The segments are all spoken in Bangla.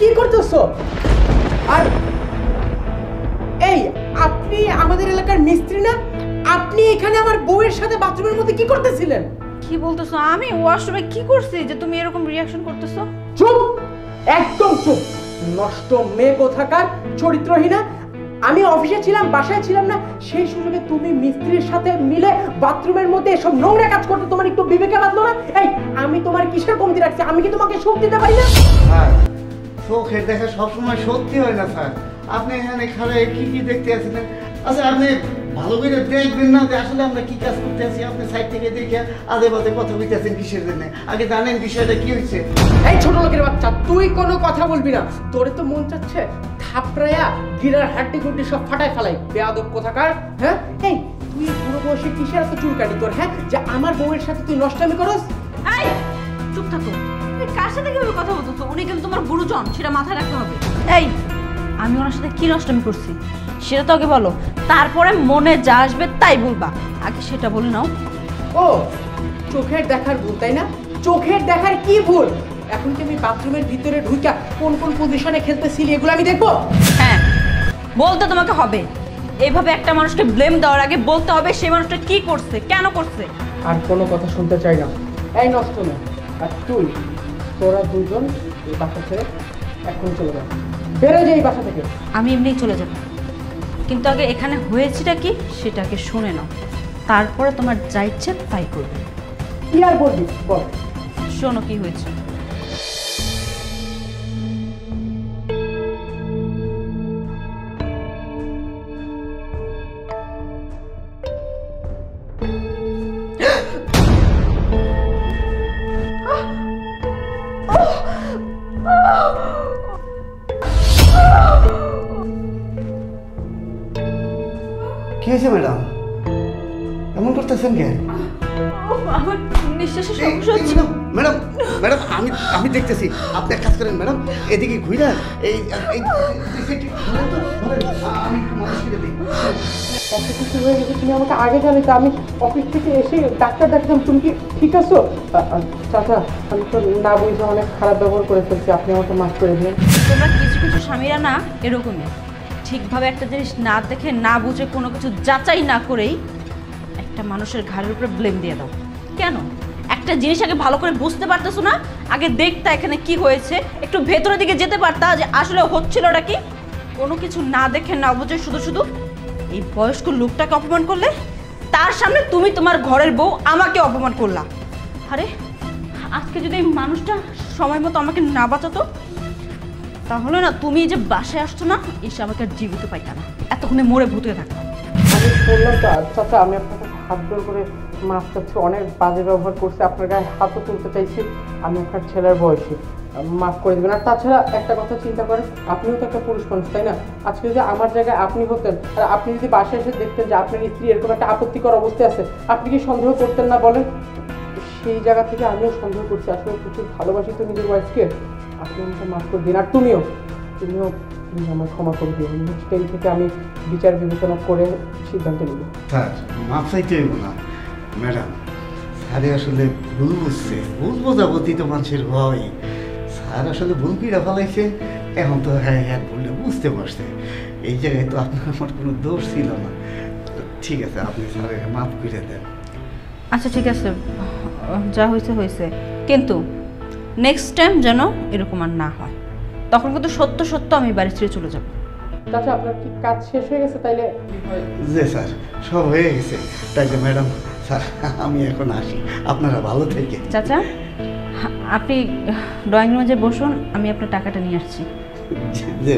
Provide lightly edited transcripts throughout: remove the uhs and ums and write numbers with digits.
কি করতেছো? আর এই আপনি আমাদের এলাকার মিস্ত্রি না? আপনি এখানে আমার বউয়ের সাথে বাথরুমের মধ্যে কি করতেছিলেন? কি বলতেছো? আমি ওয়াশরুমে কি করছি যে তুমি এরকম রিঅ্যাকশন করতেছো? চুপ, একদম চুপ। নষ্ট মেয়ে কোথাকার, চরিত্রহীনা। আমি অফিসে ছিলাম, বাসায় ছিলাম না, সেই সুযোগে তুমি মিস্ত্রির সাথে মিলে বাথরুমের মধ্যে এসব নোংরা কাজ করতে তোমার একটু বিবেকে বাঁধলো না? এই আমি তোমার কিসের কমতি রাখছি? আমি কি তোমাকে সুখ দিতে পারি না? স্যার, চোখের দেখা সবসময় সত্যি হয় না স্যার। আপনি এখানে খাড়ায় কি কি দেখতে আসছিলেন? আচ্ছা, আপনি ভালো করে দেখবেন না যে আসলে আমরা কি কাজ করতে আছি? আপনি সাইড থেকে দেখে আধে বাধে কথা বলতেছেন কিসের জন্য? আগে জানেন বিষয়টা কি হয়েছে? এই ছোট লোকের বাচ্চা, তুই কোনো কথা বলবি না। তোরে তো মন চাচ্ছে থাপড়ায়া গিরার হাড্ডি গুড্ডি সব ফাটায় ফেলাই, বেয়াদব কোথাকার। হ্যাঁ, এই তুই পুরো বয়সে কিসের এত চুলকানি তোর? হ্যাঁ, যে আমার বউয়ের সাথে তুই নষ্টামি করস? এই চুপ থাকো। তুমি কার সাথে কিভাবে কথা বলতেছো? উনি কিন্তু তোমার গুরুজন, সেটা মাথায় রাখতে হবে। এই আমি ওনার সাথে কি নষ্টমি করছি সেটা তো আগে বলো, তারপরে মনে যা আসবে তাই বলবা। আগে সেটা বলে নাও। ও, চোখের দেখার ভুল, তাই না? চোখের দেখার কি ভুল? এখন কি আমি বাথরুমের ভিতরে ঢুইকা কোন কোন পজিশনে খেলতেছিলি এগুলো আমি দেখবো? হ্যাঁ, বলতে তোমাকে হবে। এইভাবে একটা মানুষকে ব্লেম দেওয়ার আগে বলতে হবে সেই মানুষটা কি করছে, কেন করছে। আর কোনো কথা শুনতে চাই না। এই নষ্ট না, আর তুই, তোরা দুজন এই বাসা ছেড়ে এখন চলে যা, বেরো যে এই বাসা থেকে। আমি এমনিই চলে যাব, কিন্তু আগে এখানে হয়েছেটা কি সেটাকে শুনে নাও, তারপরে তোমার যা ইচ্ছে তাই করবে। কি আর বলবি বল। শোনো কি হয়েছে। কি হয়েছে ম্যাডাম? এমন করতেছেন কেন? আমার নিঃশ্বাসের সমস্যা হচ্ছে। ম্যাডাম ম্যাডাম আমি আমি দেখতেছি। আপনি এক কাজ করেন ম্যাডাম, এদিকে ঘুরে এই আমি একটু মালিশ করে দিই। এত কিছু হয়ে গেছে, তুমি আমাকে আগে জানি তো। আমি অফিস থেকে এসে ডাক্তার দেখালাম। তুমি কি ঠিক আছো? চাচা, আমি তো না বুঝে অনেক খারাপ ব্যবহার করে ফেলছি, আপনি আমাকে মাফ করে দিন। তোমরা কিছু কিছু স্বামীরা না এরকমই, ঠিকভাবে একটা জিনিস না দেখে না বুঝে কোনো কিছু যাচাই না করেই একটা মানুষের ঘাড়ের উপরে ব্লেম দিয়ে দাও। কেন? একটা জিনিস আগে ভালো করে বুঝতে পারতেছো না? আগে দেখতা এখানে কি হয়েছে, একটু ভেতরের দিকে যেতে পারতা যে আসলে হচ্ছিলটা কি। কোনো কিছু না দেখে না বুঝে শুধু শুধু এই বয়স্ক লোকটাকে অপমান করলে, তার সামনে তুমি তোমার ঘরের বউ আমাকে অপমান করলা। আরে আজকে যদি এই মানুষটা সময় মতো আমাকে না বাঁচাতো, তাহলে না তুমি যে বাসায় আসছো না, এসে আমাকে আর জীবিত পাইতা না, এতক্ষণে মরে ভূতে থাকতাম। আমি বললাম তো চাচা, আমি আপনাকে হাত জোর করে মাফ চাচ্ছি। অনেক বাজে ব্যবহার করছি, আপনার গায়ে হাতও তুলতে চাইছি। আমি আপনার ছেলের বয়সী, মাফ করে দেবেন। আর তাছাড়া একটা কথা চিন্তা করেন, আপনিও তো একটা পুরুষ মানুষ, তাই না? আজকে যদি আমার জায়গায় আপনি হতেন, আর আপনি যদি বাসায় এসে দেখতেন যে আপনার স্ত্রী এরকম একটা আপত্তিকর অবস্থায় আছে, আপনি কি সন্দেহ করতেন না বলেন? সেই জায়গা থেকে আমিও সন্দেহ করছি। আসলে প্রচুর ভালোবাসি তো নিজের ওয়াইফকে। আপনি আমাকে মাফ করে দিন। আর তুমিও আমার ক্ষমা করে দিও। নেক্সট টাইম থেকে আমি বিচার বিবেচনা করে সিদ্ধান্ত নিব। স্যার, মাপ চাইতে হইব না ম্যাডাম। স্যারে আসলে ভুল বুঝছে, ভুল বোঝাবুঝি তো মানুষের হয়। স্যার আসলে ভুল কিরা ফেলাইছে, এখন তো হ্যাঁ হ্যাঁ বললে বুঝতে পারছে। এই জায়গায় তো আপনার আমার কোনো দোষ ছিল না। ঠিক আছে, আপনি স্যারের মাফ করে দেন। আচ্ছা ঠিক আছে, যা হয়েছে হয়েছে, কিন্তু নেক্সট টাইম যেন এরকম আর না হয়। তখন কিন্তু সত্য সত্য আমি বাড়ি ছেড়ে চলে যাব। চাচা, আপনার কি কাজ শেষ হয়ে গেছে? তাইলে জি স্যার, সব হয়ে গেছে। তাইলে ম্যাডাম স্যার, আমি এখন আসি। আপনারা ভালো থেকে। চাচা, আপনি ড্রয়িং রুমে যে বসুন, আমি আপনার টাকাটা নিয়ে আসছি। জি।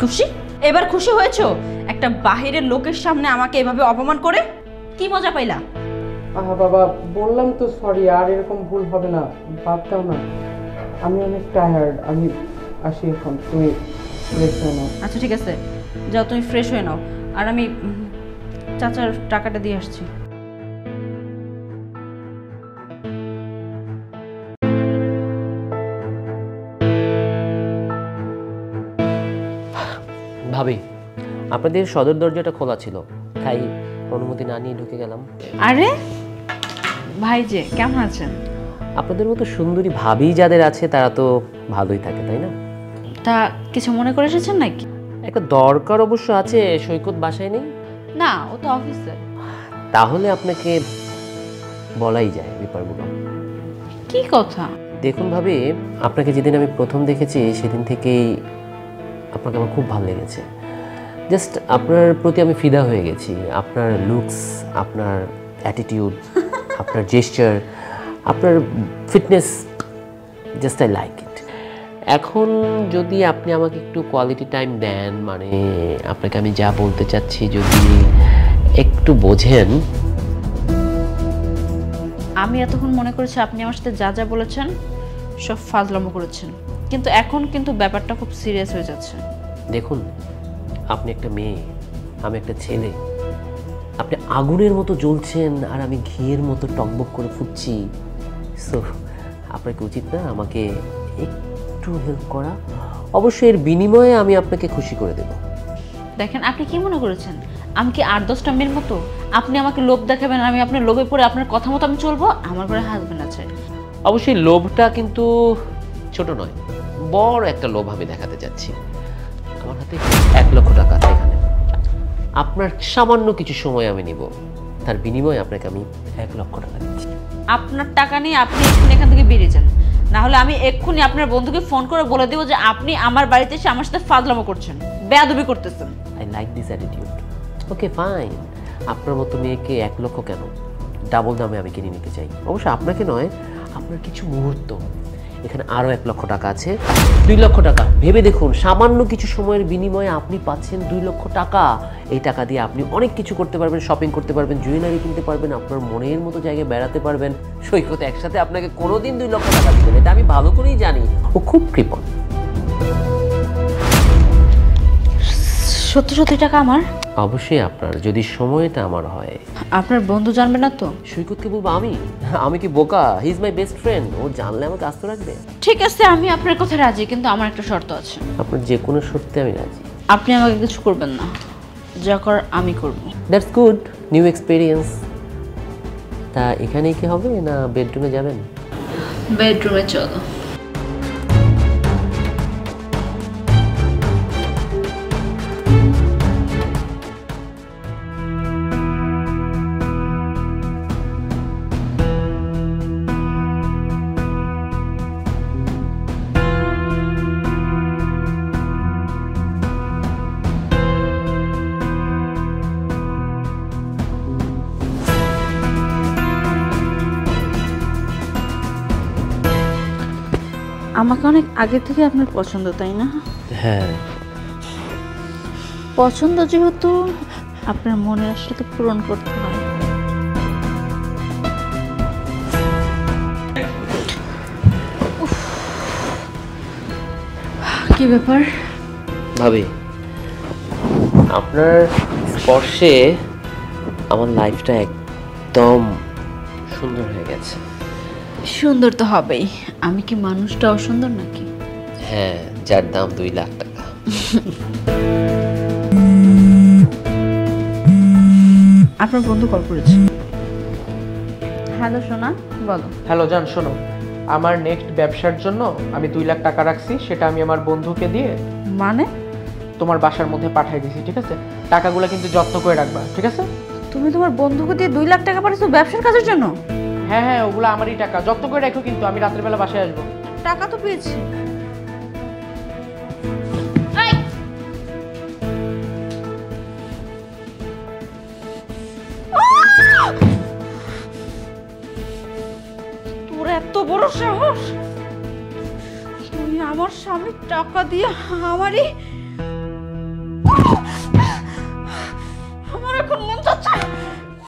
খুশি? এবার খুশি হয়েছো? একটা বাহিরের লোকের সামনে আমাকে এভাবে অপমান করে কি মজা পাইলা? বাবা, বললাম তো সরি, আর এরকম ভুল হবে না। বাদ দাও না, আমি অনেক টায়ার্ড। আমি আসি এখন, তুমি ফ্রেশ হয়ে নাও। আচ্ছা ঠিক আছে, যাও তুমি ফ্রেশ হয়ে নাও, আর আমি চাচার টাকাটা দিয়ে আসছি। ভাবি, আপনাদের সদর দরজাটা খোলা ছিল, তাই অনুমতি না নিয়ে ঢুকে গেলাম। আরে ভাই যে, কেমন আছেন? আপনাদের মতো সুন্দরী ভাবি যাদের আছে তারা তো ভালোই থাকে, তাই না? তা কিছু মনে করে এসেছেন নাকি? একটা দরকার অবশ্য আছে, সৈকত বাসায় নেই। না, ও তো অফিসে। তাহলে আপনাকে বলাই যায় ব্যাপারগুলো। কি কথা? দেখুন ভাবি, আপনাকে যেদিন আমি প্রথম দেখেছি সেদিন থেকেই আপনাকে আমার খুব ভালো লেগেছে। জাস্ট আপনার প্রতি আমি ফিদা হয়ে গেছি। আপনার লুকস, আপনার অ্যাটিটিউড, আপনার জেস্চার, আপনার fitness, just I like it. এখন যদি আপনি আমাকে একটু কোয়ালিটি টাইম দেন, মানে আপনাকে আমি যা বলতে চাচ্ছি যদি একটু বোঝেন। আমি এতক্ষণ মনে করেছি আপনি আমার সাথে যা যা বলেছেন সব ফাজলামো করেছেন, কিন্তু এখন কিন্তু ব্যাপারটা খুব সিরিয়াস হয়ে যাচ্ছে। দেখুন, আপনি একটা মেয়ে, আমি একটা ছেলে। আপনি আগুনের মতো জ্বলছেন আর আমি ঘিয়ের মতো টকবক করে ফুটছি। সো আপনার কি উচিত না আমাকে একটু হেল্প করা? অবশ্যই এর বিনিময়ে আমি আপনাকে খুশি করে দেব। দেখেন, আপনি কি মনে করেছেন আমি কি 8-10টা মেয়ের মতো? আপনি আমাকে লোভ দেখাবেন, আমি আপনার লোভে পড়ে আপনার কথা মতো আমি চলবো? আমার ঘরে হাজবেন্ড আছে। অবশ্যই লোভটা কিন্তু ছোট নয়, বড় একটা লোভ আমি দেখাতে চাচ্ছি। আমার হাতে 1 লক্ষ টাকা আছে এখানে। আপনার সামান্য কিছু সময় আমি নিব, তার বিনিময়ে আপনাকে আমি 1 লক্ষ টাকা দিচ্ছি। আপনার টাকা নিয়ে আপনি এক্ষুনি এখান থেকে বেরিয়ে যান, না হলে আমি এক্ষুনি আপনার বন্ধুকে ফোন করে বলে দেবো যে আপনি আমার বাড়িতে এসে আমার সাথে ফাজলামো করছেন, বেয়াদবি করতেছেন। I like this attitude. Okay fine, আপনার মতো মেয়েকে 1 লক্ষ কেন, ডাবল দামে আমি কিনে নিতে চাই। অবশ্য আপনাকে নয়, আপনার কিছু মুহূর্ত। এখানে আরও 1 লক্ষ টাকা আছে, 2 লক্ষ টাকা। ভেবে দেখুন, সামান্য কিছু সময়ের বিনিময়ে আপনি পাচ্ছেন 2 লক্ষ টাকা। এই টাকা দিয়ে আপনি অনেক কিছু করতে পারবেন, শপিং করতে পারবেন, জুয়েলারি কিনতে পারবেন, আপনার মনের মতো জায়গায় বেড়াতে পারবেন। সৈকত একসাথে আপনাকে কোনোদিন 2 লক্ষ টাকা দিবেন, এটা আমি ভালো করেই জানি। ও খুব কৃপণ। সত্যি সত্যি টাকা আমার? অবশ্যই আপনার, যদি সময়টা আমার হয়। আপনার বন্ধু জানবে না তো? সৈকতকে বলবো আমি কি বোকা? He is my best friend. ও জানলে আমাকে আস্ত রাখবে। ঠিক আছে, আমি আপনার কথা রাজি, কিন্তু আমার একটা শর্ত আছে। আপনার যে কোনো শর্তে আমি রাজি। আপনি আমাকে কিছু করবেন না, যা কর আমি করব। That's good, new experience. তা এখানেই কি হবে না বেডরুমে যাবেন? বেডরুমে চলো। আমাকে অনেক আগে থেকে আপনার পছন্দ, তাই না? হ্যাঁ। পছন্দ যেহেতু, আপনার মনের আশা তো পূরণ করতে হয়। কি ব্যাপার ভাবি, আপনার স্পর্শে আমার লাইফটা একদম সুন্দর হয়ে গেছে। সুন্দর তো হবেই, আমি কি মানুষটা অসুন্দর নাকি? হ্যাঁ, যার দাম 2 লাখ টাকা। আপনার বন্ধু কল করেছে। হ্যালো সোনা, বলো। হ্যালো জান, শোনো, আমার নেক্সট ব্যবসার জন্য আমি 2 লাখ টাকা রাখছি, সেটা আমি আমার বন্ধুকে দিয়ে মানে? তোমার বাসার মধ্যে পাঠিয়ে দিছি, ঠিক আছে? টাকাগুলো কিন্তু যত্ন করে রাখবা, ঠিক আছে? তুমি তোমার বন্ধুকে দিয়ে 2 লাখ টাকা পাঠিয়েছো ব্যবসার কাজের জন্য? হ্যাঁ হ্যাঁ, ওগুলো আমারই টাকা, যত্ন করে রাখো, কিন্তু আমি রাতের বেলা বাসায় আসবো। টাকা তো পেয়েছি। তোর এত বড় সাহস, তুই আমার স্বামীর টাকা দিয়ে আমার এখন